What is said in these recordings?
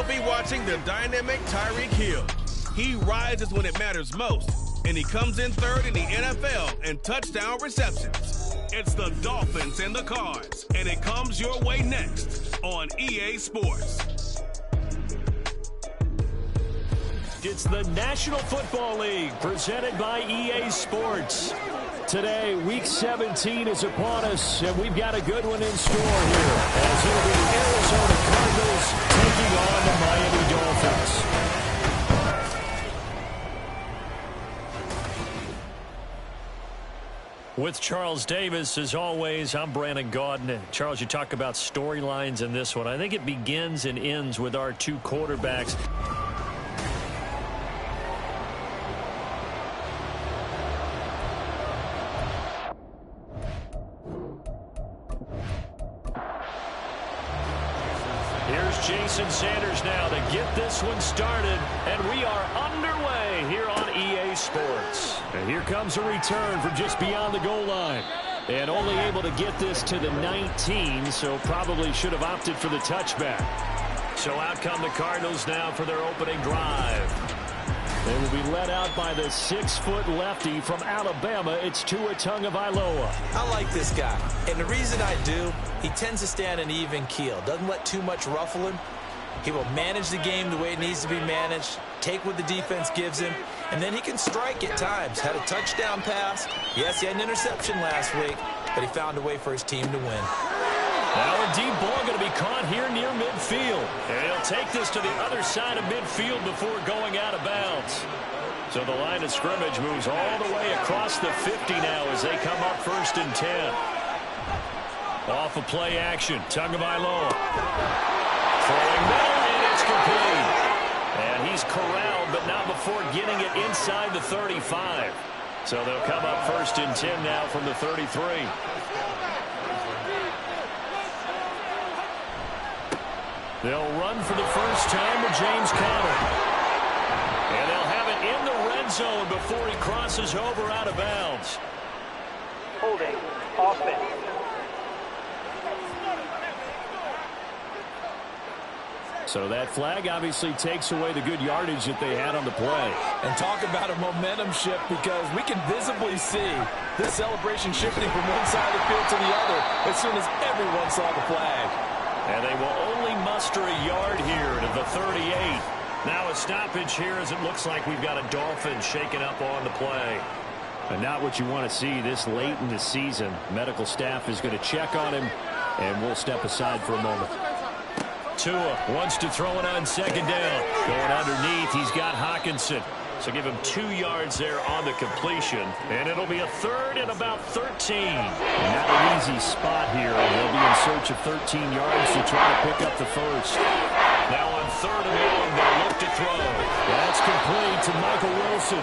You'll be watching the dynamic Tyreek Hill. He rises when it matters most, and he comes in third in the NFL in touchdown receptions. It's the Dolphins and the Cards, and it comes your way next on EA Sports. It's the National Football League presented by EA Sports. Today, Week 17 is upon us, and we've got a good one in store here, as it'll be the Arizona Cardinals taking on the Miami Dolphins. With Charles Davis, as always, I'm Brandon Gaudin. Charles, you talk about storylines in this one. I think it begins and ends with our two quarterbacks. Here's Jason Sanders now to get this one started, and we are underway here on EA Sports. And here comes a return from just beyond the goal line. And only able to get this to the 19, so probably should have opted for the touchback. So out come the Cardinals now for their opening drive. They will be led out by the 6-foot lefty from Alabama. It's Tua Tagovailoa. I like this guy, and the reason I do, he tends to stand an even keel. Doesn't let too much ruffle him. He will manage the game the way it needs to be managed, take what the defense gives him, and then he can strike at times. Had a touchdown pass. Yes, he had an interception last week, but he found a way for his team to win. Now a deep ball going to be caught here near midfield. And he'll take this to the other side of midfield before going out of bounds. So the line of scrimmage moves all the way across the 50 now as they come up 1st and 10. Off of play action, Tagovailoa. Throwing middle, and it's complete. And he's corralled, but not before getting it inside the 35. So they'll come up 1st and 10 now from the 33. They'll run for the first time with James Conner. And they'll have it in the red zone before he crosses over out of bounds. Holding, offense. So that flag obviously takes away the good yardage that they had on the play. And talk about a momentum shift, because we can visibly see this celebration shifting from one side of the field to the other as soon as everyone saw the flag. And they will only muster a yard here to the 38. Now a stoppage here as it looks like we've got a Dolphin shaking up on the play. And not what you want to see this late in the season. Medical staff is going to check on him, and we'll step aside for a moment. Tua wants to throw it on 2nd down. Going underneath, he's got Hawkinson. So give him 2 yards there on the completion. And it'll be a 3rd and about 13. Not an easy spot here. They'll be in search of 13 yards to try to pick up the first. Now on 3rd and long, they'll look to throw. That's complete to Michael Wilson.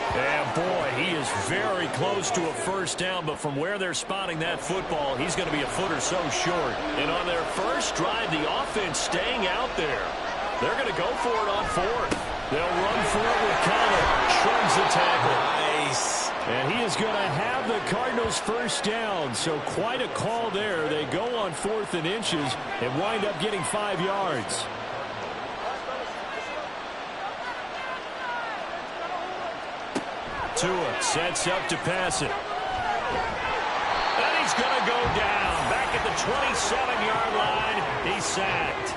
And boy, he is very close to a first down, but from where they're spotting that football, he's going to be a foot or so short. And on their first drive, the offense staying out there. They're going to go for it on 4th. They'll run for it with Conner. Shrugs the tackle. Nice. And he is going to have the Cardinals first down. So quite a call there. They go on 4th and inches and wind up getting 5 yards. Tua sets up to pass it. And he's going to go down. Back at the 27-yard line. He's sacked.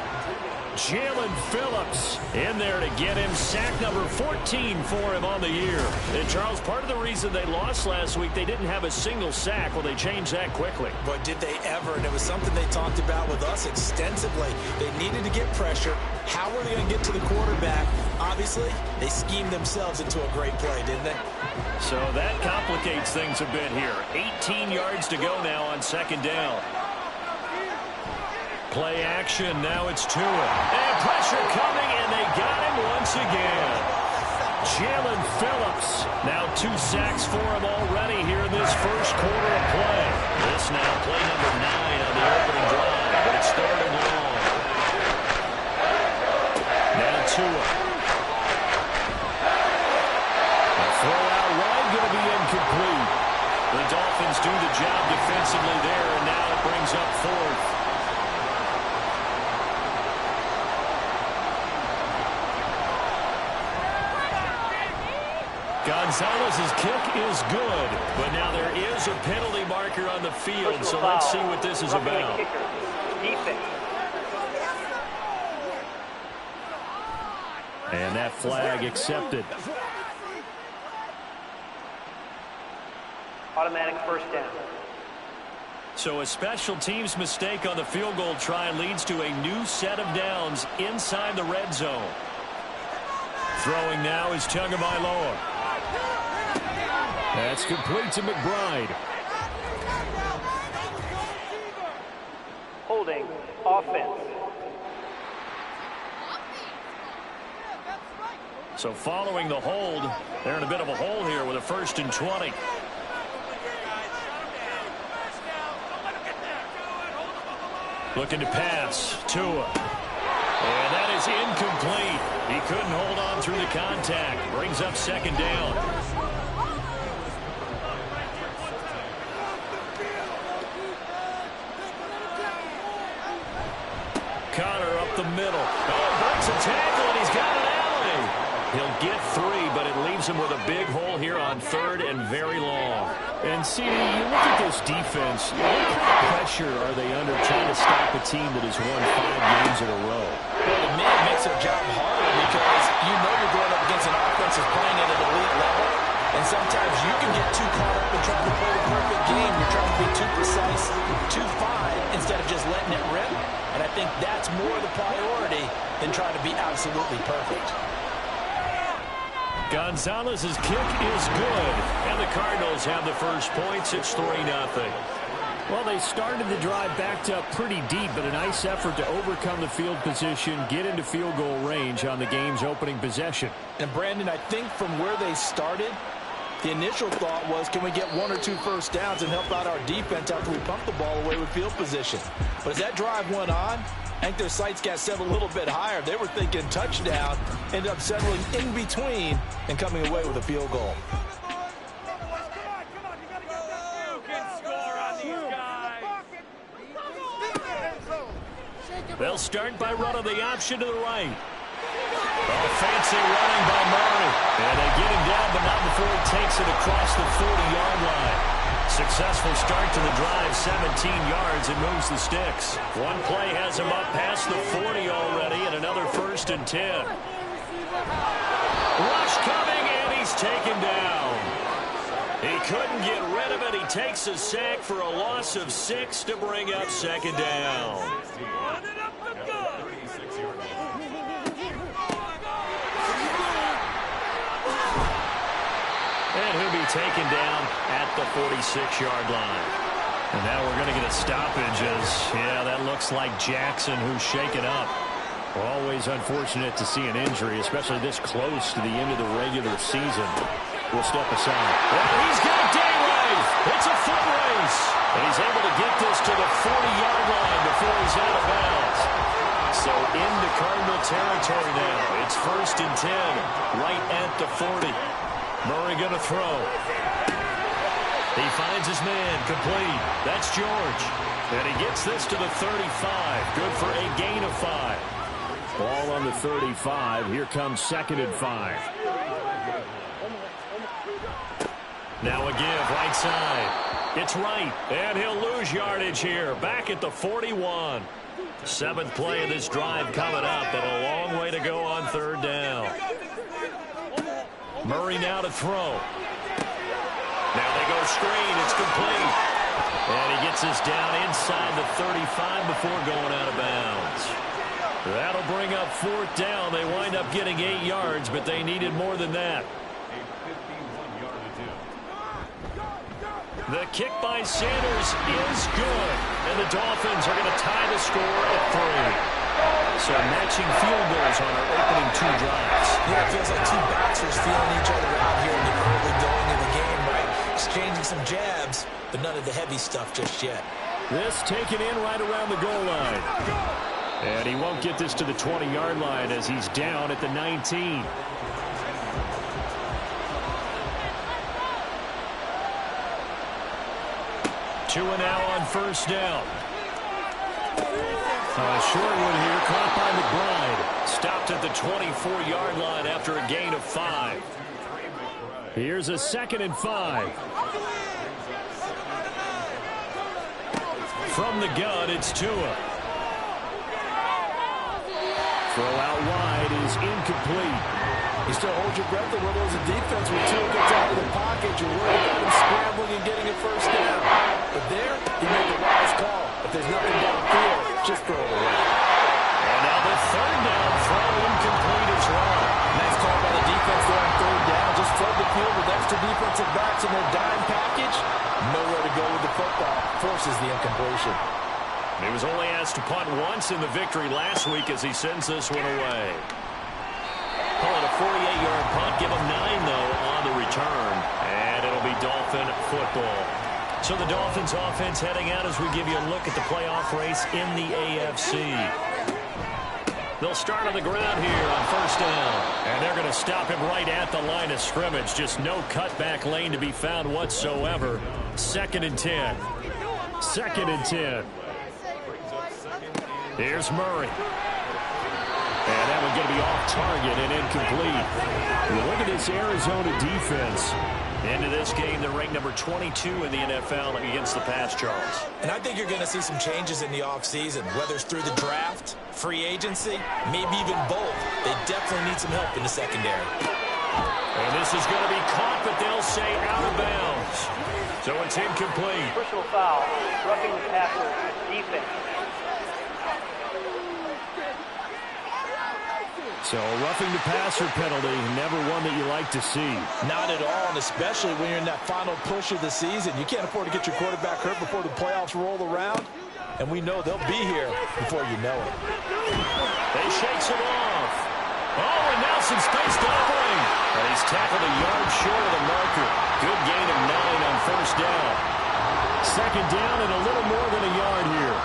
Jalen Phillips in there to get him sack number 14 for him on the year. And Charles, part of the reason they lost last week, they didn't have a single sack. Well, they changed that quickly. But did they ever? And it was something they talked about with us extensively. They needed to get pressure. How were they going to get to the quarterback? Obviously, they schemed themselves into a great play, didn't they? So that complicates things a bit here. 18 yards to go now on 2nd down. Play action, now it's Tua. And pressure coming, and they got him once again. Jalen Phillips. Now 2 sacks for him already here in this first quarter of play. This now play number 9 on the opening drive, but it's 3rd and long. Now Tua. A throw out wide going to be incomplete. The Dolphins do the job defensively there, and now it brings up 4th. Gonzalez's kick is good, but now there is a penalty marker on the field, so let's see what this is about. And that flag accepted. Automatic first down. So a special teams mistake on the field goal try leads to a new set of downs inside the red zone. Throwing now is Tagovailoa. That's complete to McBride. Holding offense. So following the hold, they're in a bit of a hole here with a 1st and 20. Looking to pass. Tua. And that is incomplete. He couldn't hold on through the contact. Brings up 2nd down. Connor up the middle. Oh, breaks a tackle, and he's got an alley. He'll get 3, but it leaves him with a big hole here on 3rd and very long. And, CD, you look at this defense, what kind of pressure are they under trying to stop a team that has won 5 games in a row? Well, to me, it makes their job harder because you know you're going up against an offense that's playing at an elite level, and sometimes you can get too caught up in trying to play the perfect game. You're trying to be too precise, too fine, instead of just letting it rip. And I think that's more the priority than trying to be absolutely perfect. Gonzalez's kick is good, and the Cardinals have the first points. It's 3-0. Well, they started the drive backed up pretty deep, but a nice effort to overcome the field position, get into field goal range on the game's opening possession. And, Brandon, I think from where they started, the initial thought was, can we get 1 or 2 first downs and help out our defense after we pump the ball away with field position? But as that drive went on, I think their sights got set a little bit higher. They were thinking touchdown, ended up settling in between and coming away with a field goal. They'll start by running the option to the right. Oh, fancy running by Murray. And they get him down, but not before he takes it across the 40-yard line. Successful start to the drive, 17 yards, and moves the sticks. One play has him up past the 40 already, and another 1st and 10. Rush coming, and he's taken down. He couldn't get rid of it. He takes a sack for a loss of 6 to bring up 2nd down. And he'll be taken down at the 46-yard line. And now we're going to get a stoppage as, yeah, that looks like Jackson who's shaken up. Always unfortunate to see an injury, especially this close to the end of the regular season. We'll step aside. Well, he's got daylight. It's a foot race. And he's able to get this to the 40-yard line before he's out of bounds. So into Cardinal territory now. It's 1st and 10, right at the 40. Murray going to throw. He finds his man, complete. That's George. And he gets this to the 35. Good for a gain of 5. Ball on the 35. Here comes 2nd and 5. Now a give, right side. It's right, and he'll lose yardage here. Back at the 41. 7th play of this drive coming up, but a long way to go on 3rd down. Murray now to throw. Now they go screen. It's complete. And he gets this down inside the 35 before going out of bounds. That'll bring up 4th down. They wind up getting 8 yards, but they needed more than that. The kick by Sanders is good. And the Dolphins are going to tie the score at 3. So matching field goals on our opening 2 drives. Yeah, it feels like 2 boxers feeling each other out here in the early going of the game, right? Exchanging some jabs, but none of the heavy stuff just yet. This taken in right around the goal line. And he won't get this to the 20-yard line as he's down at the 19. Two and now on 1st down. Shortwood here, caught by McBride. Stopped at the 24-yard line after a gain of 5. Here's a 2nd and 5. From the gun, it's Tua. Throw out wide is incomplete. You still hold your breath, and where there's a defense when Tua gets out of the pocket, you're worried about him scrambling and getting a first down. But there, he made the wise call. If there's nothing downfield, just throw it away. And now the 3rd down throw incomplete as well. Nice call by the defense there on 3rd down. Just flood the field with extra defensive backs in their dime package. Nowhere to go with the football. Forces the incompletion. He was only asked to punt once in the victory last week as he sends this one away. Call it a 48-yard punt. Give him 9, though, on the return. And it'll be Dolphin football. So the Dolphins offense heading out as we give you a look at the playoff race in the AFC. They'll start on the ground here on 1st down. And they're going to stop him right at the line of scrimmage. Just no cutback lane to be found whatsoever. 2nd and 10. 2nd and 10. Here's Murray. And that one's going to be off target and incomplete. You look at this Arizona defense. Into this game, they're ranked number 22 in the NFL against the pass, Charles. And I think you're going to see some changes in the offseason, whether it's through the draft, free agency, maybe even both. They definitely need some help in the secondary. And this is going to be caught, but they'll say out of bounds. So it's incomplete. Personal foul, roughing the passer, defense. So a roughing the passer penalty, never one that you like to see. Not at all, and especially when you're in that final push of the season. You can't afford to get your quarterback hurt before the playoffs roll around, and we know they'll be here before you know it. They shakes it off. Oh, and now some space to operate. And he's tackled a yard short of the marker. Good gain of 9 on 1st down. 2nd down and a little more than a yard here.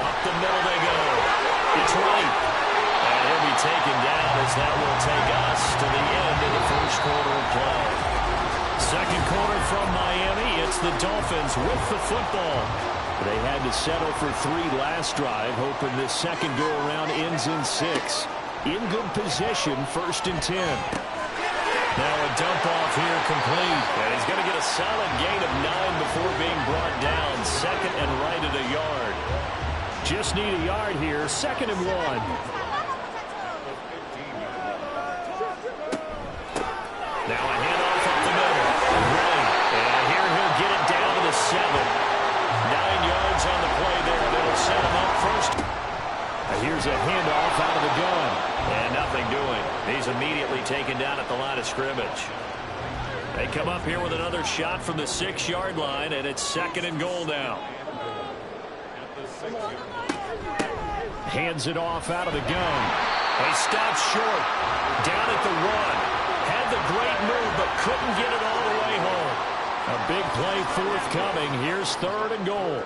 Up the middle they go. It's right. And he'll be taken down as that will take us to the end of the 1st quarter of play. 2nd quarter from Miami. It's the Dolphins with the football. They had to settle for 3 last drive, hoping this second go-around ends in 6. In good position, 1st and 10. Now a dump-off here complete. And he's going to get a solid gain of 9 before being brought down. 2nd and right at a yard. Just need a yard here. 2nd and 1. Now a handoff up the middle. Right. And here he'll get it down to the 7. 9 yards on the play there. That'll set him up first. Here's a handoff out of the gun. And nothing doing. He's immediately taken down at the line of scrimmage. They come up here with another shot from the 6-yard line, and it's 2nd and goal now. Hands it off out of the gun. He stops short. Down at the 1. Had the great move, but couldn't get it all the way home. A big play forthcoming. Here's 3rd and goal.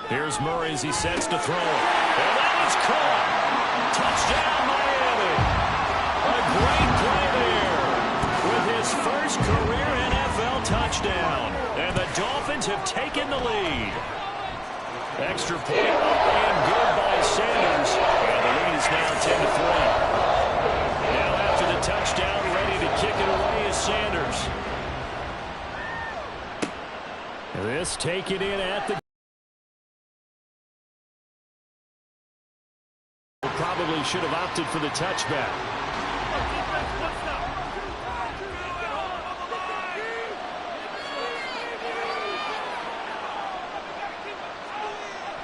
Here's Murray as he sets to throw. And that is caught. Touchdown, Miami. A great play there with his first career NFL touchdown. And the Dolphins have taken the lead. Extra point up and good by Sanders. And the lead is now 10-3. Now after the touchdown, ready to kick it away is Sanders. This taken in at the... Probably should have opted for the touchback.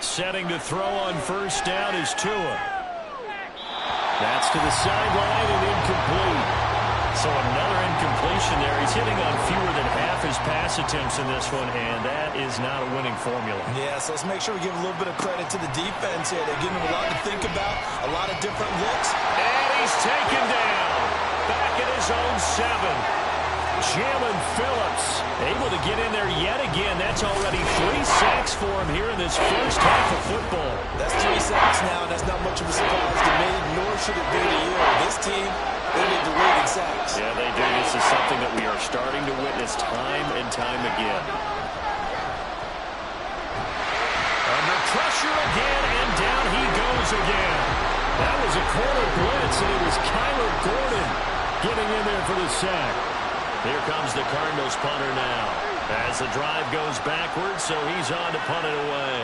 Setting to throw on 1st down is Tua. That's to the sideline and incomplete. So another incompletion there. He's hitting on fewer than half his pass attempts in this one, and that is not a winning formula. Yeah, so let's make sure we give a little bit of credit to the defense here. They're giving him a lot to think about, a lot of different looks. And he's taken down. Back at his own 7. Jalen Phillips able to get in there yet again. That's already 3 sacks for him here in this first half of football. That's 3 sacks now, and that's not much of a surprise to me, nor should it be to you. This team, they need to lead in sacks. Yeah, they do. This is something that we are starting to witness time and time again. Under pressure again, and down he goes again. That was a corner blitz, and it was Kyler Gordon getting in there for the sack. Here comes the Cardinals punter now. As the drive goes backwards, so he's on to punt it away.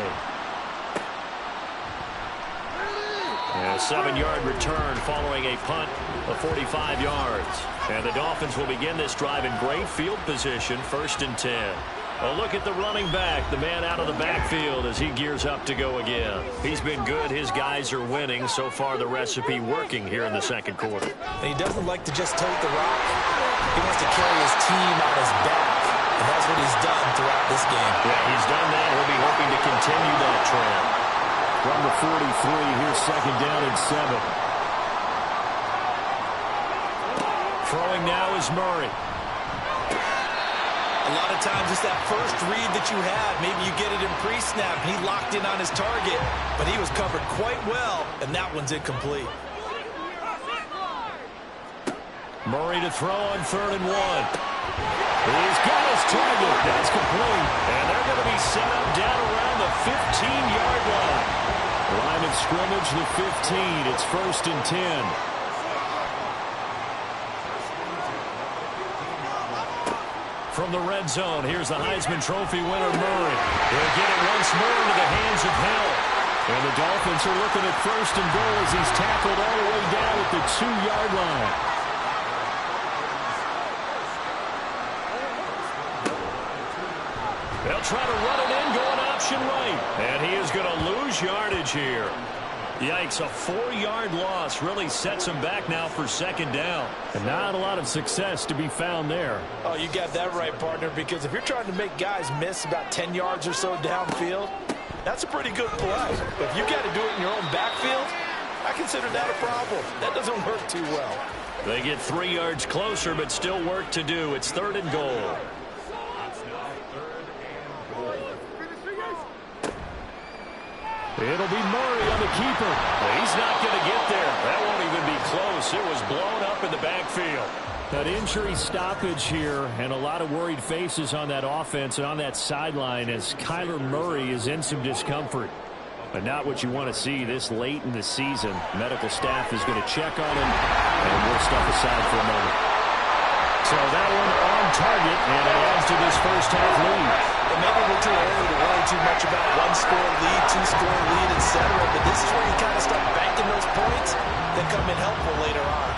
And a 7-yard return following a punt of 45 yards. And the Dolphins will begin this drive in great field position, 1st and 10. A look at the running back, the man out of the backfield as he gears up to go again. He's been good. His guys are winning. So far, the recipe working here in the second quarter. And he doesn't like to just tote the rock. He wants to carry his team on his back. And that's what he's done throughout this game. Yeah, he's done that. He'll be hoping to continue that trend. From the 43, here's 2nd down and 7. Throwing now is Murray. A lot of times it's that first read that you have. Maybe you get it in pre-snap. He locked in on his target, but he was covered quite well, and that one's incomplete. Murray to throw on 3rd and 1. He's got his target. That's complete. And they're going to be set up down around the 15-yard line. Line of scrimmage, the 15. It's 1st and 10. From the red zone, here's the Heisman Trophy winner, Murray. He'll get it once more into the hands of Hill. And the Dolphins are looking at 1st and goal as he's tackled all the way down at the 2-yard line. They'll try to run it in, going option right. And he is going to lose yardage here. Yikes, a 4-yard loss really sets him back now for 2nd down. And not a lot of success to be found there. Oh, you got that right, partner, because if you're trying to make guys miss about 10 yards or so downfield, that's a pretty good play. But if you got to do it in your own backfield, I consider that a problem. That doesn't work too well. They get 3 yards closer, but still work to do. It's 3rd and goal. It'll be Murray on the keeper. He's not going to get there. That won't even be close. It was blown up in the backfield. That injury stoppage here, and a lot of worried faces on that offense and on that sideline as Kyler Murray is in some discomfort. But not what you want to see this late in the season. Medical staff is going to check on him, and we'll step aside for a moment. So that one on target, and it adds to this first half lead. And maybe we're too early to worry too much about 1-score lead, 2-score lead, etc. But this is where you kind of start banking those points that come in helpful later on.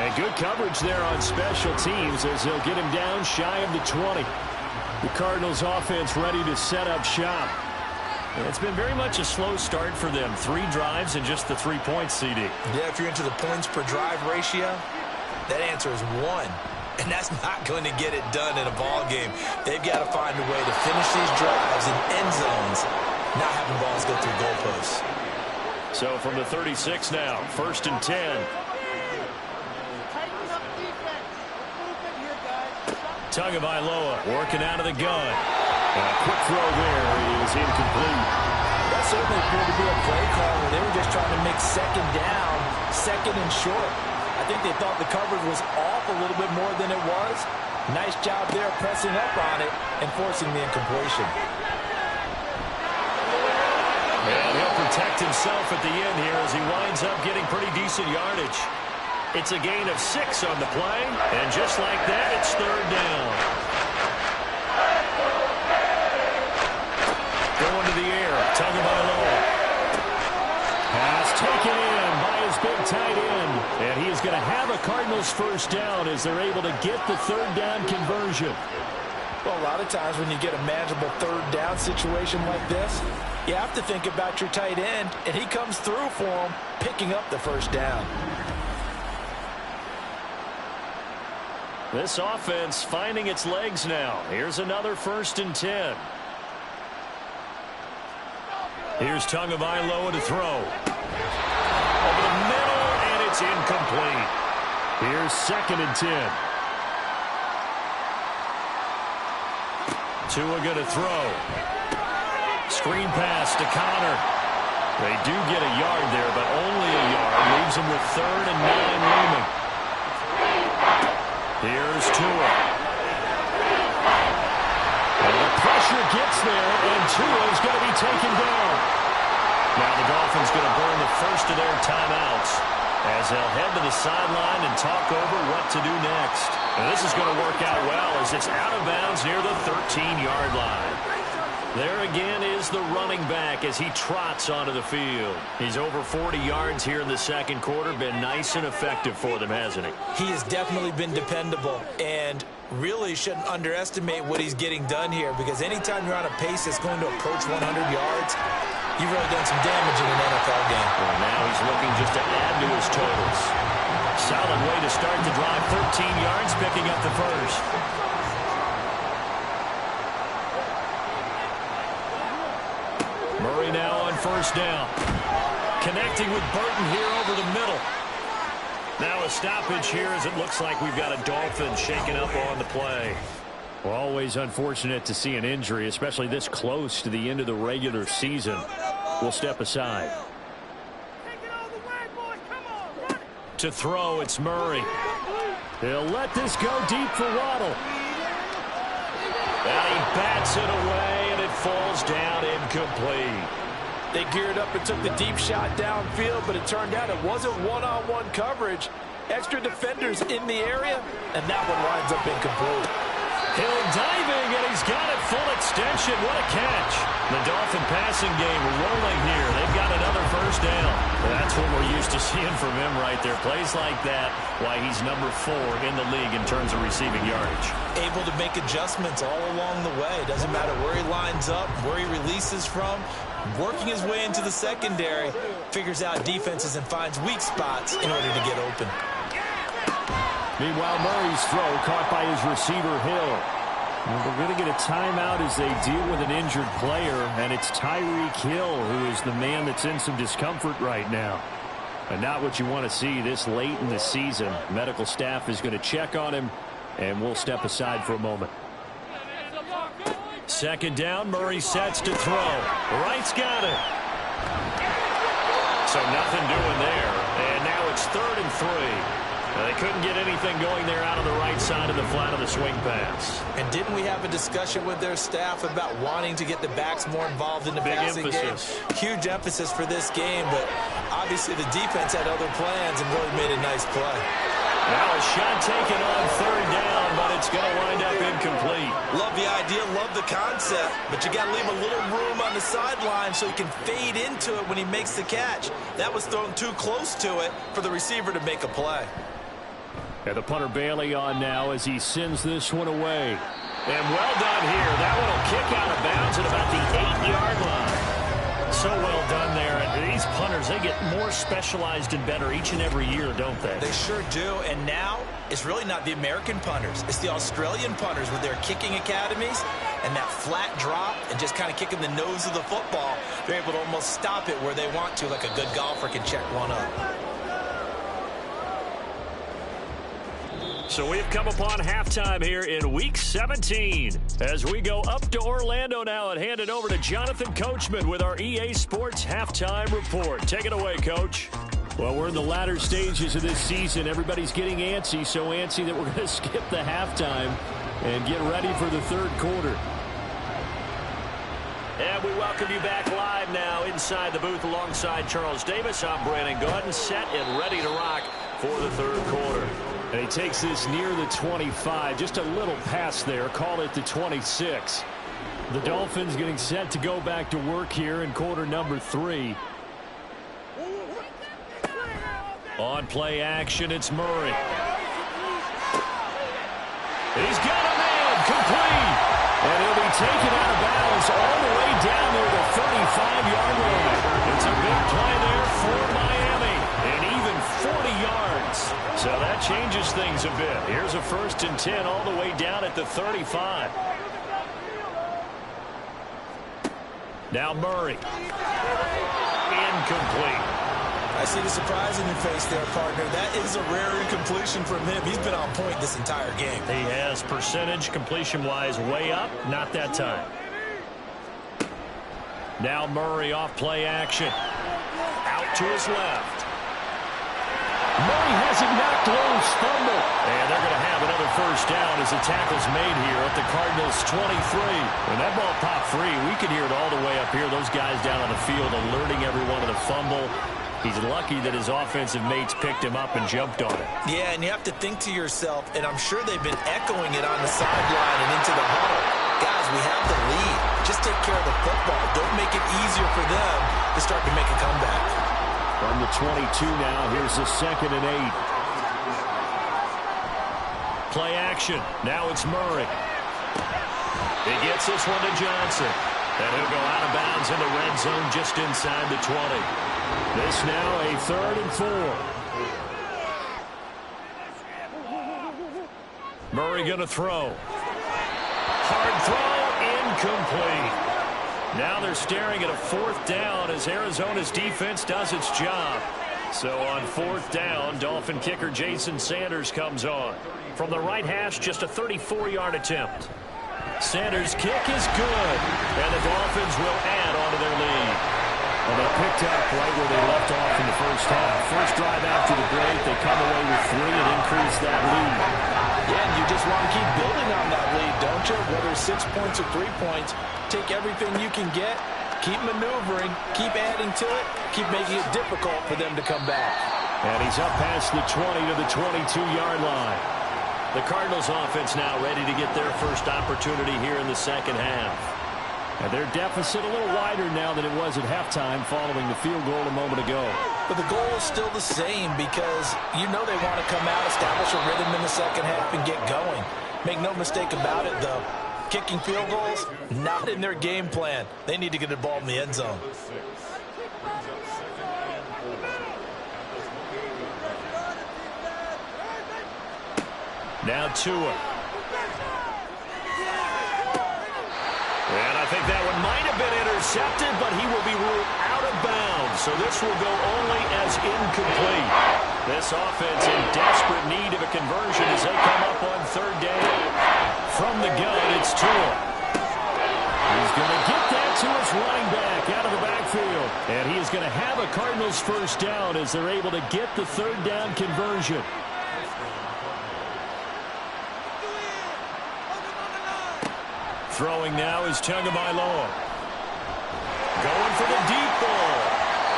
And good coverage there on special teams as they'll get him down shy of the 20. The Cardinals offense ready to set up shop. And it's been very much a slow start for them. 3 drives and just the 3 points, CD. Yeah, if you're into the points per drive ratio, that answer is 1. And that's not going to get it done in a ball game. They've got to find a way to finish these drives in end zones, not having balls go through goalposts. So from the 36 now, 1st and 10. Tagovailoa working out of the gun. And a quick throw there is incomplete. That certainly appeared to be a play call where they were just trying to make 2nd down, 2nd and short. I think they thought the coverage was off a little bit more than it was. Nice job there pressing up on it and forcing the incompletion. And he'll protect himself at the end here as he winds up getting pretty decent yardage. It's a gain of 6 on the play, and just like that, it's 3rd down. Going to the air, Tagovailoa. Pass taken in by his big tight end, and he is going to have a Cardinals 1st down as they're able to get the 3rd down conversion. Well, a lot of times when you get a manageable 3rd down situation like this, you have to think about your tight end, and he comes through for him, picking up the 1st down. This offense finding its legs now. Here's another 1st and 10. Here's Tagovailoa to throw. Over the middle, and it's incomplete. Here's 2nd and 10. Tua going to throw. Screen pass to Connor. They do get a yard there, but only a yard. Leaves them with 3rd and 9 looming. Here's Tua. And the pressure gets there, and Tua's going to be taken down. Now the Dolphins going to burn the first of their timeouts as they'll head to the sideline and talk over what to do next. And this is going to work out well as it's out of bounds near the 13-yard line. There again is the running back as he trots onto the field. He's over 40 yards here in the second quarter. Been nice and effective for them, hasn't he? He has definitely been dependable and really shouldn't underestimate what he's getting done here, because anytime you're on a pace that's going to approach 100 yards, you've really done some damage in an NFL game. Well, now he's looking just to add to his totals. Solid way to start the drive. 13 yards, picking up the first. Murray now on first down. Connecting with Burton here over the middle. Now a stoppage here as it looks like we've got a Dolphin shaken up on the play. Well, always unfortunate to see an injury, especially this close to the end of the regular season. We'll step aside. To throw, it's Murray. He'll let this go deep for Waddle. And he bats it away, and it falls down incomplete. They geared up and took the deep shot downfield, but it turned out it wasn't one-on-one coverage. Extra defenders in the area, and that one winds up incomplete. Hill diving, and he's got it full extension. What a catch. The Dolphin passing game rolling here. They've got another first down. That's what we're used to seeing from him right there. Plays like that, why he's number 4 in the league in terms of receiving yardage. Able to make adjustments all along the way. Doesn't matter where he lines up, where he releases from. Working his way into the secondary, figures out defenses and finds weak spots in order to get open. Meanwhile, Murray's throw caught by his receiver, Hill. And we're going to get a timeout as they deal with an injured player, and it's Tyreek Hill who is the man that's in some discomfort right now. And not what you want to see this late in the season. Medical staff is going to check on him, and we'll step aside for a moment. Second down, Murray sets to throw. Wright's got it. So nothing doing there. And now it's 3rd and 3. They couldn't get anything going there out of the right side of the flat of the swing pass. And didn't we have a discussion with their staff about wanting to get the backs more involved in the passing game? Huge emphasis for this game, but obviously the defense had other plans and really made a nice play. Now a shot taken on 3rd down, but it's going to wind up incomplete. Love the idea, love the concept, but you got to leave a little room on the sideline so he can fade into it when he makes the catch. That was thrown too close to it for the receiver to make a play. And the punter Bailey on now as he sends this one away. And well done here. That one will kick out of bounds at about the 8-yard line. So well done there. And these punters, they get more specialized and better each and every year, don't they? They sure do. And now it's really not the American punters. It's the Australian punters with their kicking academies and that flat drop and just kind of kicking the nose of the football. They're able to almost stop it where they want to, like a good golfer can check one up. So we've come upon halftime here in Week 17 as we go up to Orlando now and hand it over to Jonathan Coachman with our EA Sports Halftime Report. Take it away, Coach. Well, we're in the latter stages of this season. Everybody's getting antsy, so antsy that we're going to skip the halftime and get ready for the third quarter. And we welcome you back live now inside the booth alongside Charles Davis. I'm Brandon Gordon, set and ready to rock for the third quarter. And he takes this near the 25, just a little pass there, call it the 26. The Dolphins getting set to go back to work here in quarter number 3. On play action, it's Murray. He's got a man, complete. And he'll be taken out of bounds all the way down near the 35-yard line. It's a big play there for Miami, and even 40 yards. So that changes things a bit. Here's a 1st and 10 all the way down at the 35. Now Murray. Incomplete. I see the surprise in your face there, partner. That is a rare incompletion from him. He's been on point this entire game. He has percentage completion-wise way up. Not that time. Now Murray off play action. Out to his left. Murray has it knocked loose. Fumble. And they're going to have another first down as the tackle's made here at the Cardinals' 23. When that ball popped free, we could hear it all the way up here. Those guys down on the field alerting everyone of the fumble. He's lucky that his offensive mates picked him up and jumped on it. Yeah, and you have to think to yourself, and I'm sure they've been echoing it on the sideline and into the huddle. Guys, we have the lead. Just take care of the football. Don't make it easier for them to start to make a comeback. From the 22 now, here's the 2nd and 8. Play action. Now it's Murray. He gets this one to Johnson. And he'll go out of bounds in the red zone just inside the 20. This now a 3rd and 4. Murray going to throw. Hard throw, incomplete. Now they're staring at a 4th down as Arizona's defense does its job. So on 4th down, Dolphin kicker Jason Sanders comes on. From the right hash, just a 34-yard attempt. Sanders' kick is good, and the Dolphins will add on to their lead. Well, they picked up right where they left off in the first half. First drive after the break, they come away with 3 and increase that lead. Yeah, and you just want to keep building on that lead, don't you? Whether it's 6 points or 3 points, take everything you can get, keep maneuvering, keep adding to it, keep making it difficult for them to come back. And he's up past the 20 to the 22-yard line. The Cardinals offense now ready to get their first opportunity here in the second half. And their deficit a little wider now than it was at halftime following the field goal a moment ago. But the goal is still the same because you know they want to come out, establish a rhythm in the second half, and get going. Make no mistake about it, though. Kicking field goals, not in their game plan. They need to get the ball in the end zone. Now Tua. And I think that one might have been intercepted, but he will be ruled out of bounds. So this will go only as incomplete. This offense in desperate need of a conversion as they come up on 3rd down. From the gun, it's Tua. He's going to get that to his running back out of the backfield. And he is going to have a Cardinals first down as they're able to get the 3rd down conversion. Throwing now is Tagovailoa. Going for the deep ball.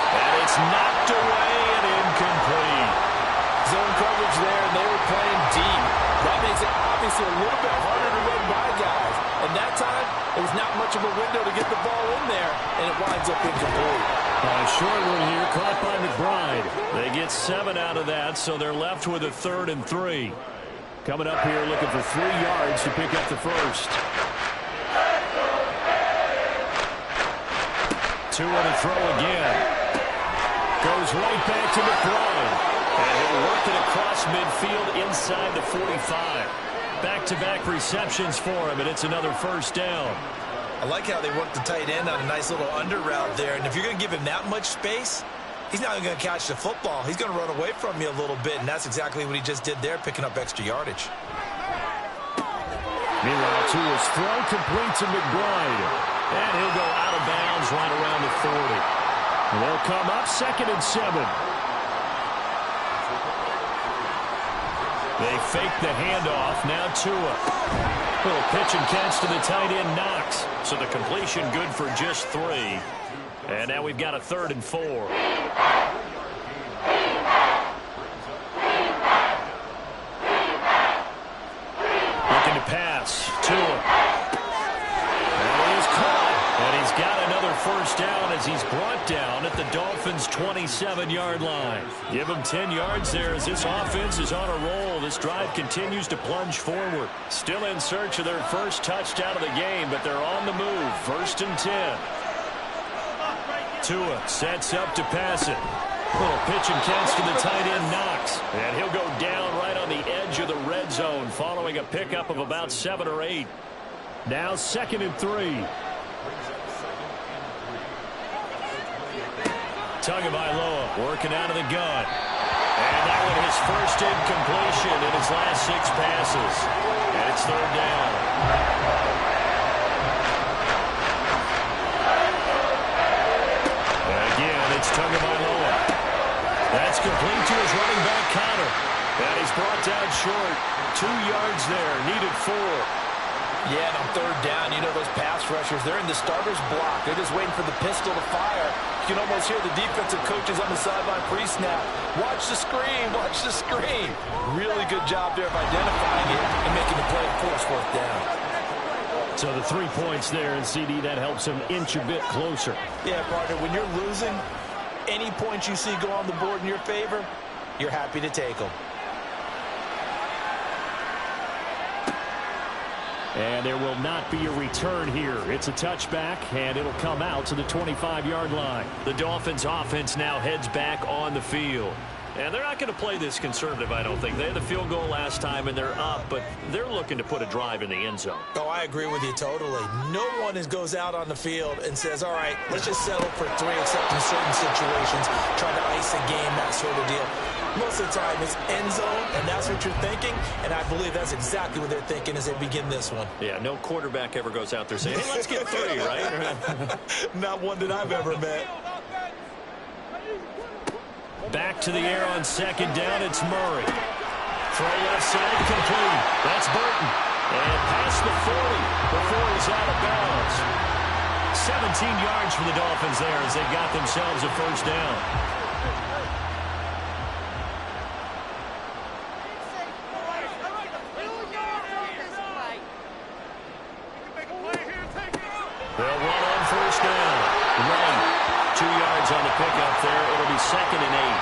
And it's knocked away and incomplete. Zone coverage there, and they were playing deep. That makes it obviously a little bit harder to run by guys. And that time, there was not much of a window to get the ball in there, and it winds up incomplete. Short one here, caught by McBride. They get 7 out of that, so they're left with a 3rd and 3. Coming up here looking for 3 yards to pick up the first. Tua to throw again. Goes right back to McBride. And he'll work it across midfield inside the 45. Back-to-back receptions for him, and it's another first down. I like how they work the tight end on a nice little under route there. And if you're going to give him that much space, he's not even going to catch the football. He's going to run away from you a little bit, and that's exactly what he just did there, picking up extra yardage. Meanwhile, Tua's throw complete to McBride. And he'll go out of bounds right around the 40. And they'll come up 2nd and 7. They fake the handoff. Now Tua. Little pitch and catch to the tight end, Knox. So the completion good for just 3. And now we've got a 3rd and 4. Looking to pass. Tua. Got another first down as he's brought down at the Dolphins' 27-yard line. Give him 10 yards there as this offense is on a roll. This drive continues to plunge forward. Still in search of their first touchdown of the game, but they're on the move. 1st and 10. Tua sets up to pass it. Little pitch and catch to the tight end, Knox. And he'll go down right on the edge of the red zone following a pickup of about 7 or 8. Now 2nd and 3. Tagovailoa working out of the gun. And that one his first incompletion in his last 6 passes. And it's 3rd down. And again, it's Tagovailoa. That's complete to his running back, short. 2 yards there. Needed 4. Yeah, and on third down, you know those pass rushers, they're in the starter's block. They're just waiting for the pistol to fire. You can almost hear the defensive coaches on the sideline pre-snap. Watch the screen, watch the screen. Really good job there of identifying it and making the play, of course, fourth down. So the 3 points there, and CD, that helps him inch a bit closer. Yeah, partner, when you're losing, any points you see go on the board in your favor, you're happy to take them. And there will not be a return here. It's a touchback, and it'll come out to the 25-yard line. The Dolphins' offense now heads back on the field. And they're not going to play this conservative, I don't think. They had the field goal last time, and they're up, but they're looking to put a drive in the end zone. Oh, I agree with you totally. No one goes out on the field and says, all right, let's just settle for 3, except in certain situations, trying to ice a game, that sort of deal. Most of the time, it's end zone, and that's what you're thinking, and I believe that's exactly what they're thinking as they begin this one. Yeah, no quarterback ever goes out there saying, hey, let's get 3, right? Not one that I've ever met. Back to the air on second down, it's Murray. Throw left side, complete. That's Burton. And past the 40 before he's out of bounds. 17 yards for the Dolphins there as they got themselves a first down. They'll run on first down. Run. 2 yards on the pickup there. It'll be 2nd and 8.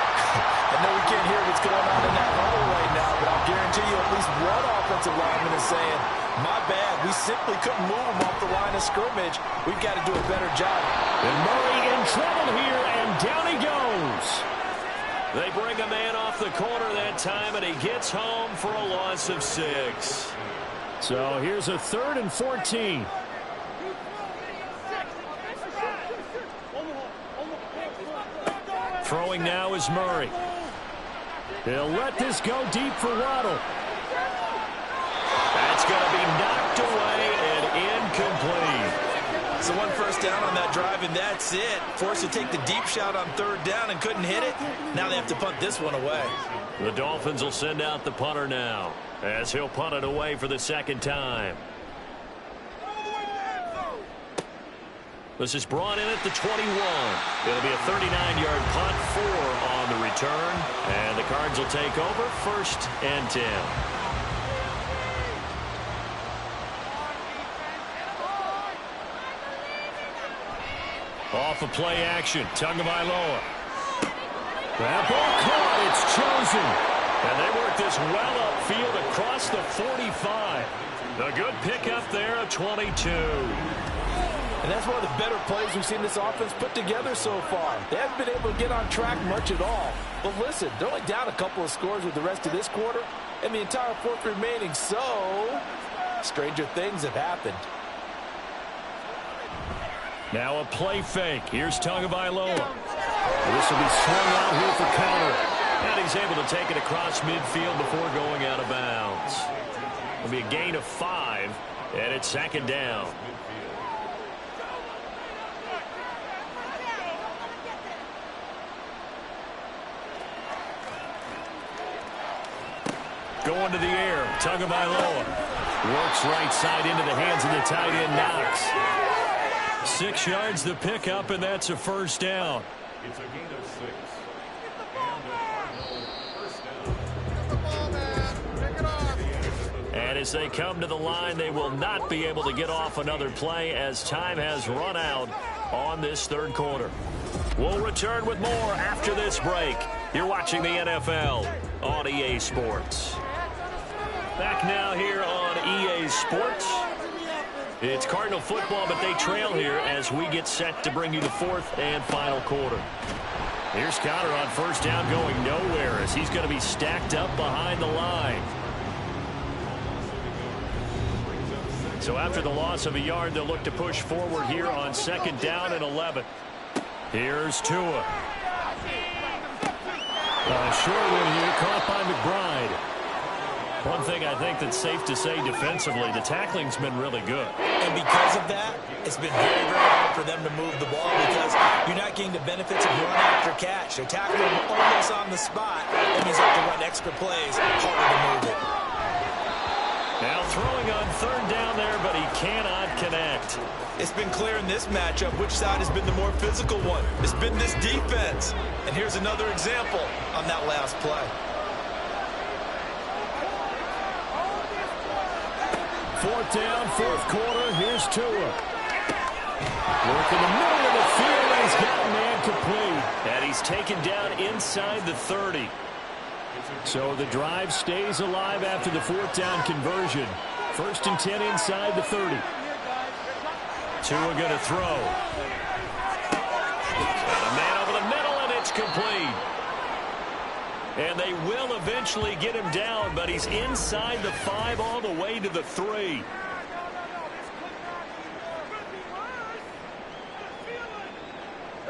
I know we can't hear what's going on in that huddle right now, but I'll guarantee you at least one offensive lineman is saying, my bad, we simply couldn't move him off the line of scrimmage. We've got to do a better job. And Murray in trouble here, and down he goes. They bring a man off the corner that time, and he gets home for a loss of 6. So here's a 3rd and 14. Throwing now is Murray. They'll let this go deep for Waddle. That's going to be knocked away and incomplete. So 1 first down on that drive, and that's it. Forced to take the deep shot on third down and couldn't hit it. Now they have to punt this one away. The Dolphins will send out the punter now as he'll punt it away for the 2nd time. This is brought in at the 21. It'll be a 39-yard punt, 4 on the return. And the Cards will take over 1st and 10. Off of play action, Tagovailoa. That ball caught, it's chosen. And they work this well upfield across the 45. A good pickup there of 22. And that's one of the better plays we've seen this offense put together so far. They haven't been able to get on track much at all. But listen, they're only down a couple of scores with the rest of this quarter and the entire 4th remaining. So, stranger things have happened. Now a play fake. Here's Tagovailoa. This will be swung out here for counter. And he's able to take it across midfield before going out of bounds. It'll be a gain of 5, and it's 2nd down. Going to the air, Tagovailoa. Works right side into the hands of the tight end, Knox. 6 yards the pickup, and that's a first down. It's a gain of 6. And as they come to the line, they will not be able to get off another play as time has run out on this 3rd quarter. We'll return with more after this break. You're watching the NFL on EA Sports. Back now here on EA Sports. It's Cardinal football, but they trail here as we get set to bring you the 4th and final quarter. Here's Conner on first down going nowhere as he's going to be stacked up behind the line. So after the loss of a yard, they'll look to push forward here on 2nd down and 11. Here's Tua. Short one here, caught by McBride. One thing I think that's safe to say defensively, the tackling's been really good. And because of that, it's been very, very hard for them to move the ball because you're not getting the benefits of run after catch. They're tackling almost on the spot. That means you have to run extra plays, harder to move it. Now throwing on third down there, but he cannot connect. It's been clear in this matchup which side has been the more physical one. It's been this defense. And here's another example on that last play. Fourth down, fourth quarter. Here's Tua. Work in the middle of the field, and he's got a man complete. And he's taken down inside the 30. So the drive stays alive after the fourth down conversion. 1st and 10 inside the 30. Tua going to throw. Got a man over the middle, and it's complete. And they will eventually get him down, but he's inside the 5 all the way to the 3.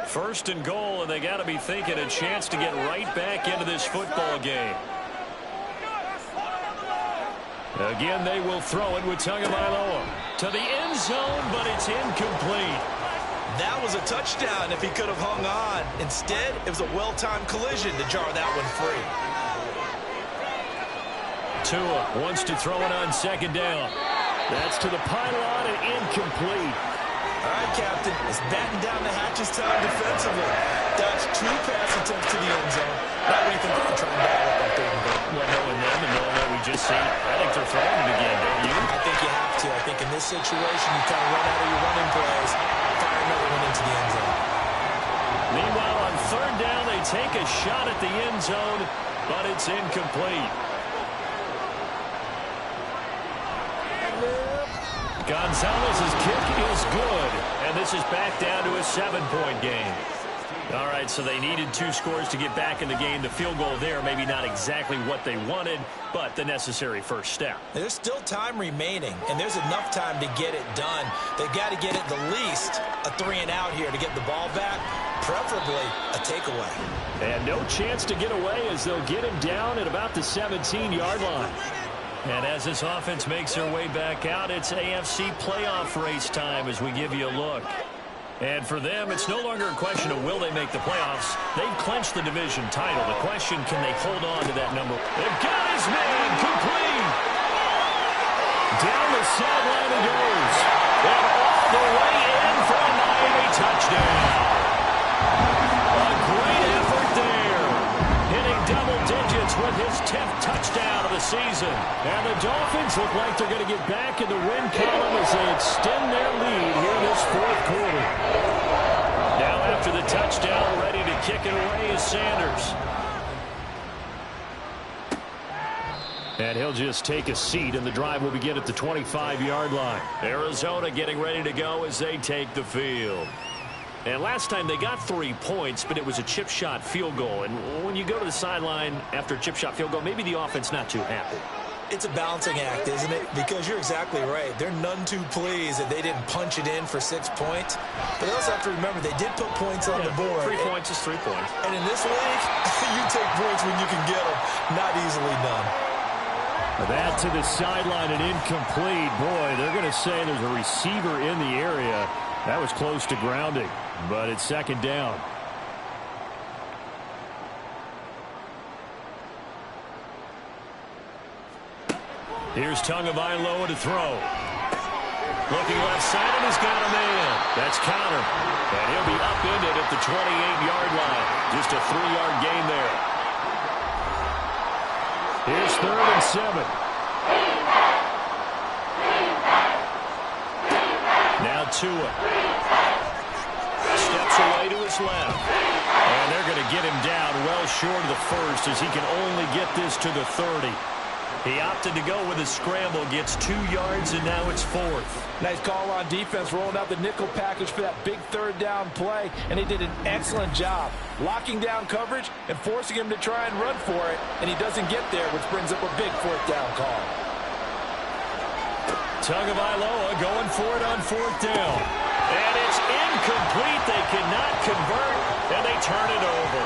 First and goal, and they got to be thinking a chance to get right back into this football game. Again, they will throw it with Tagovailoa to the end zone, but it's incomplete. That was a touchdown if he could have hung on. Instead, it was a well-timed collision to jar that one free. Tua wants to throw it on second down. That's to the pylon and incomplete. All right, Captain, it's batten down the hatches time defensively. That's 2 pass attempts to the end zone. Now what do you think they're going to try and dial up on third and goal? Well, knowing them and knowing what we just seen, I think they're throwing it again, don't you? I think you have to. I think in this situation, you kind of run out of your running plays, fire another one into the end zone. Meanwhile, on third down, they take a shot at the end zone, but it's incomplete. Gonzalez's kick is good, and this is back down to a 7-point game. All right, so they needed 2 scores to get back in the game. The field goal there, maybe not exactly what they wanted, but the necessary first step. There's still time remaining, and there's enough time to get it done. They've got to get it the least a 3-and-out here to get the ball back, preferably a takeaway. And no chance to get away as they'll get him down at about the 17-yard line. And as this offense makes their way back out, it's AFC playoff race time as we give you a look. And for them, it's no longer a question of will they make the playoffs. They've clinched the division title. The question, can they hold on to that number? They've got his man complete. Down the sideline he goes. And all the way in for a Miami touchdown. A great effort there. Hitting double digits with his 10th touchdown of the season. And the Dolphins look like they're going to get back in the win column as they extend their lead here in this fourth quarter. Now after the touchdown, ready to kick it away is Sanders. And he'll just take a seat, and the drive will begin at the 25-yard line. Arizona getting ready to go as they take the field. And last time they got 3 points, but it was a chip shot field goal. And when you go to the sideline after a chip shot field goal, maybe the offense not too happy. It's a balancing act, isn't it? Because you're exactly right. They're none too pleased that they didn't punch it in for 6 points. But they also have to remember they did put points on the board. 3 points is 3 points. And in this league, you take points when you can get them. Not easily done. That to the sideline and incomplete. Boy, they're going to say there's a receiver in the area. That was close to grounding, but it's second down. Here's Tagovailoa to throw. Looking left side, and he's got a man. That's Connor. And he'll be upended at the 28-yard line. Just a 3-yard gain there. Here's 3rd and 7. Now Tua. Steps away to his left. And they're going to get him down well short of the first as he can only get this to the 30. He opted to go with a scramble, gets 2 yards, and now it's 4th. Nice call on defense, rolling out the nickel package for that big third down play, and he did an excellent job locking down coverage and forcing him to try and run for it, and he doesn't get there, which brings up a big 4th down call. Tagovailoa going for it on 4th down. And it's incomplete. They cannot convert, and they turn it over.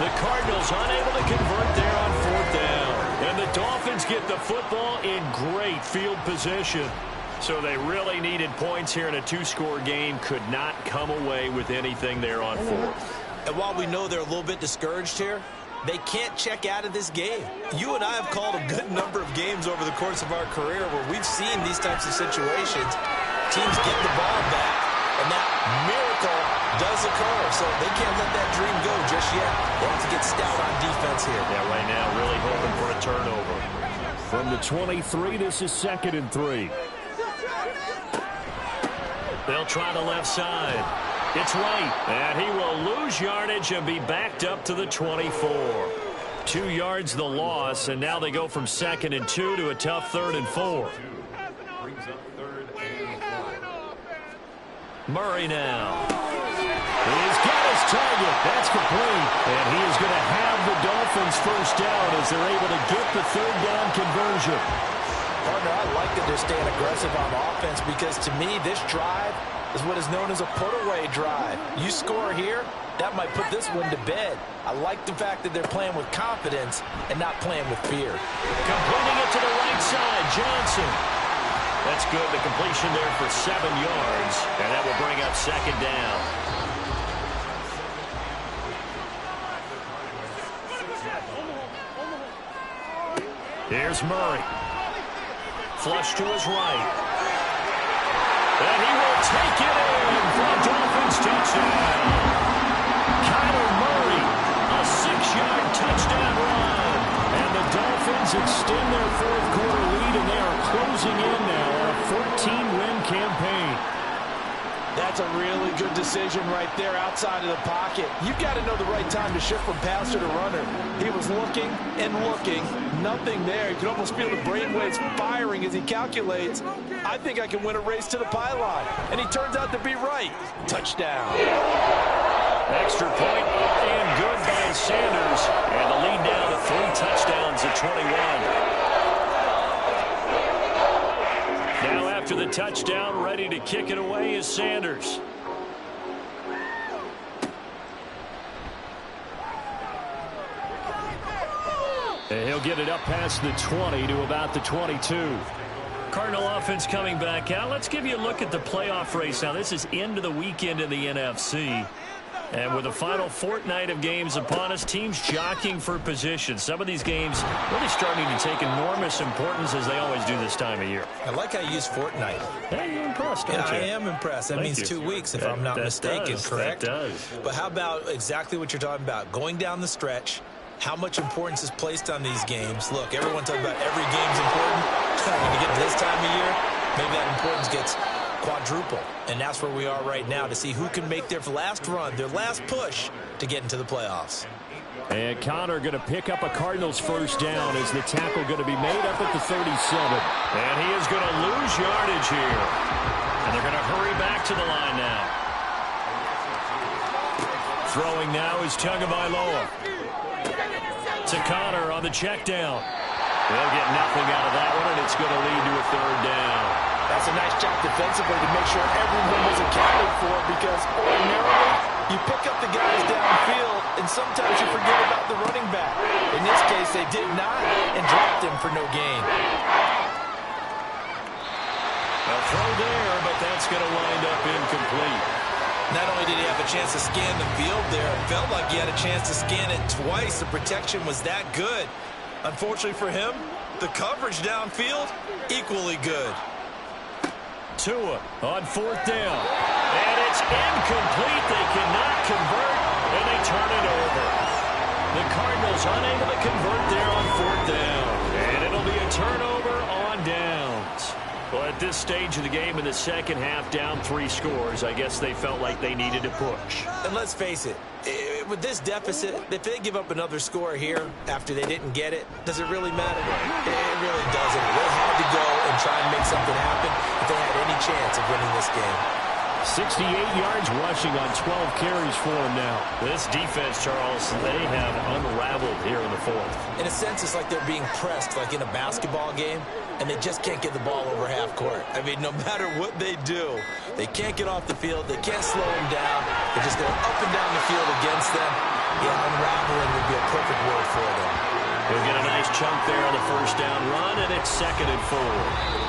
The Cardinals unable to convert there on 4th down. And the Dolphins get the football in great field position. So they really needed points here in a 2-score game. Could not come away with anything there on 4th. And while we know they're a little bit discouraged here, They can't check out of this game. You and I have called a good number of games over the course of our career where we've seen these types of situations. Teams get the ball back, and that miracle does occur. So they can't let that dream go just yet. They have to get stout on defense here. Yeah, right now really hoping for a turnover. From the 23, this is 2nd and 3. They'll try the left side. It's right, and he will lose yardage and be backed up to the 24. 2 yards the loss, and now they go from 2nd and 2 to a tough 3rd and 4. Murray now. He's got his target. That's complete. And he is going to have the Dolphins first down as they're able to get the 3rd down conversion. Partner, I like that they're staying aggressive on offense because to me this drive is what is known as a put-away drive. You score here, that might put this one to bed. I like the fact that they're playing with confidence and not playing with fear. Completing it to the right side, Johnson. That's good. The completion there for 7 yards, and that will bring up 2nd down. Here's Murray. Flush to his right. And he will take it in for a Dolphins touchdown. Kyler Murray, a 6-yard touchdown run. And the Dolphins extend their 4th quarter lead, and they are closing in now on a 14-win campaign. That's a really good decision right there outside of the pocket. You've got to know the right time to shift from passer to runner. He was looking and looking. Nothing there. You can almost feel the brainwaves firing as he calculates. I think I can win a race to the pylon. And he turns out to be right. Touchdown. Extra point up and good by Sanders. And the lead down to 3 touchdowns at 21. Now after the touchdown, ready to kick it away is Sanders. And he'll get it up past the 20 to about the 22. Cardinal offense coming back out. Let's give you a look at the playoff race. Now, this is into the weekend in the NFC. And with the final fortnight of games upon us, teams jockeying for position. Some of these games really starting to take enormous importance as they always do this time of year. I like how you use fortnight. Hey, you're impressed, don't you? I am impressed. That means 2 weeks if I'm not mistaken, correct? That does. But how about exactly what you're talking about? Going down the stretch, how much importance is placed on these games. Look, everyone talks about every game's important. When you get to this time of year, maybe that importance gets quadruple. And that's where we are right now to see who can make their last run, their last push to get into the playoffs. And Connor going to pick up a Cardinals first down as the tackle going to be made up at the 37. And he is going to lose yardage here. And they're going to hurry back to the line now. Throwing now is Tagovailoa. To Connor on the check down. They'll get nothing out of that one, and it's going to lead to a 3rd down. That's a nice job defensively to make sure everyone was accounted for because ordinarily you pick up the guys downfield and sometimes you forget about the running back. In this case, they did not and dropped him for no gain. A throw there, but that's going to wind up incomplete. Not only did he have a chance to scan the field there, it felt like he had a chance to scan it twice. The protection was that good. Unfortunately for him, the coverage downfield, equally good. Tua on 4th down. And it's incomplete. They cannot convert, and they turn it over. The Cardinals unable to convert there on 4th down. And it'll be a turnover on downs. Well, at this stage of the game in the second half, down 3 scores, I guess they felt like they needed to push. And let's face it, with this deficit, if they give up another score here after they didn't get it, does it really matter? It really doesn't. They had to go and try and make something happen if they had any chance of winning this game. 68 yards rushing on 12 carries for him now. This defense, Charles, they have unraveled here in the 4th. In a sense, it's like they're being pressed like in a basketball game, and they just can't get the ball over half court. I mean, no matter what they do, they can't get off the field. They can't slow them down. They're just going up and down the field against them. Yeah, unraveling would be a perfect word for them. They'll get a nice chunk there on the first down run, and it's 2nd and 4.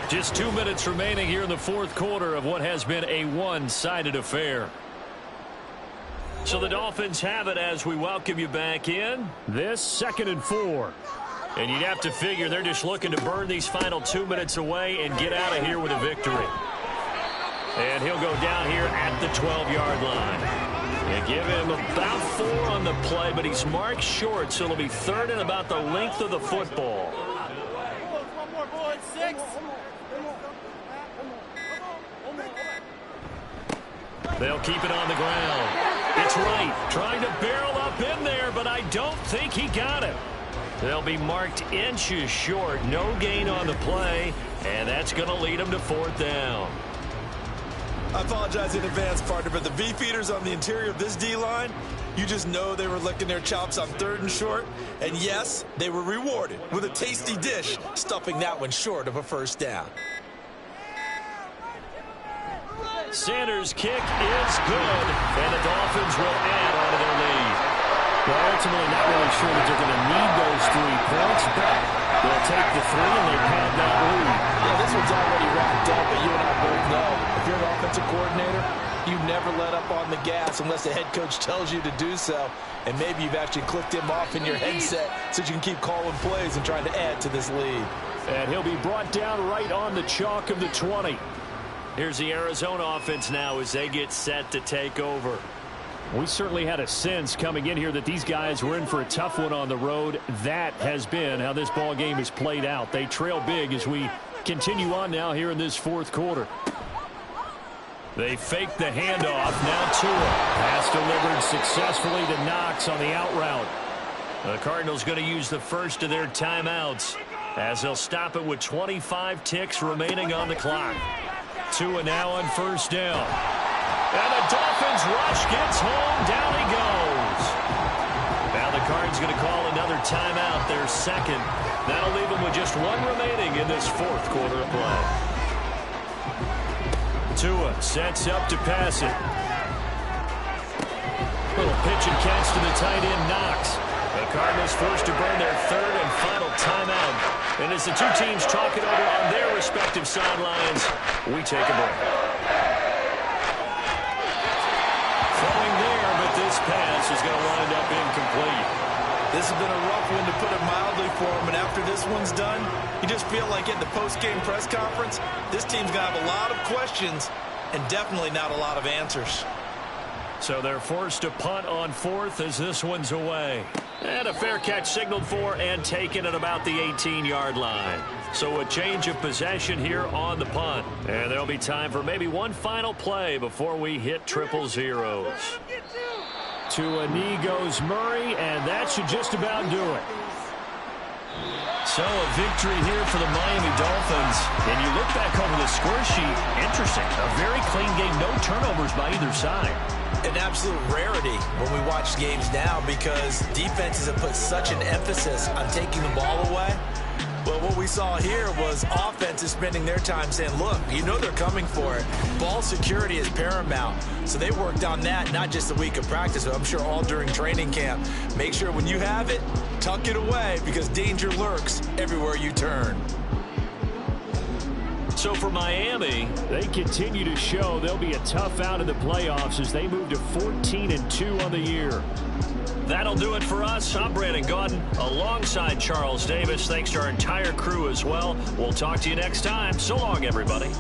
Just 2 minutes remaining here in the 4th quarter of what has been a one-sided affair. So the Dolphins have it as we welcome you back in. This 2nd and 4. And you'd have to figure they're just looking to burn these final 2 minutes away and get out of here with a victory. And he'll go down here at the 12-yard line. And give him about 4 on the play, but he's marked short, so it'll be 3rd and about the length of the football. One more, boys. 6. They'll keep it on the ground. It's right, trying to barrel up in there, but I don't think he got it. They'll be marked inches short. No gain on the play, and that's going to lead them to 4th down. I apologize in advance, partner, but the beefeaters on the interior of this D-line, you just know they were licking their chops on 3rd and short. And yes, they were rewarded with a tasty dish, stuffing that one short of a 1st down. Sanders' kick is good, and the Dolphins will add on to their lead. Well, ultimately not really sure that they're going to need those 3 points, but they'll take the 3 and they pad that lead. Yeah, this one's already wrapped up, but you and I both know if you're an offensive coordinator, you never let up on the gas unless the head coach tells you to do so. And maybe you've actually clicked him off in your headset so you can keep calling plays and trying to add to this lead. And he'll be brought down right on the chalk of the 20. Here's the Arizona offense now as they get set to take over. We certainly had a sense coming in here that these guys were in for a tough one on the road. That has been how this ball game has played out. They trail big as we continue on now here in this 4th quarter. They fake the handoff. Now Tua. Pass delivered successfully to Knox on the out route. The Cardinals going to use the first of their timeouts as they'll stop it with 25 ticks remaining on the clock. Tua now on 1st down. And the Dolphins rush gets home. Down he goes. Now the Cards going to call another timeout, their 2nd. That'll leave them with just 1 remaining in this 4th quarter of play. Tua sets up to pass it. Little pitch and catch to the tight end, Knox. The Cardinals forced to burn their 3rd and final timeout. And as the 2 teams talk it over on their respective sidelines, we take a break. Throwing there, but this pass is going to wind up incomplete. This has been a rough one, to put it mildly, for him. And after this one's done, you just feel like at the post-game press conference, this team's going to have a lot of questions and definitely not a lot of answers. So they're forced to punt on 4th as this one's away. And a fair catch signaled for and taken at about the 18-yard line. So a change of possession here on the punt. And there'll be time for maybe one final play before we hit 000. To a knee goes Murray, and that should just about do it. So a victory here for the Miami Dolphins. And you look back over the score sheet, interesting. A very clean game, no turnovers by either side. An absolute rarity when we watch games now because defenses have put such an emphasis on taking the ball away. But what we saw here was offenses spending their time saying, look, you know they're coming for it. Ball security is paramount. So they worked on that not just a week of practice, but I'm sure all during training camp. Make sure when you have it, tuck it away because danger lurks everywhere you turn. So for Miami, they continue to show they'll be a tough out in the playoffs as they move to 14-2 on the year. That'll do it for us. I'm Brandon Gaudin alongside Charles Davis. Thanks to our entire crew as well. We'll talk to you next time. So long, everybody.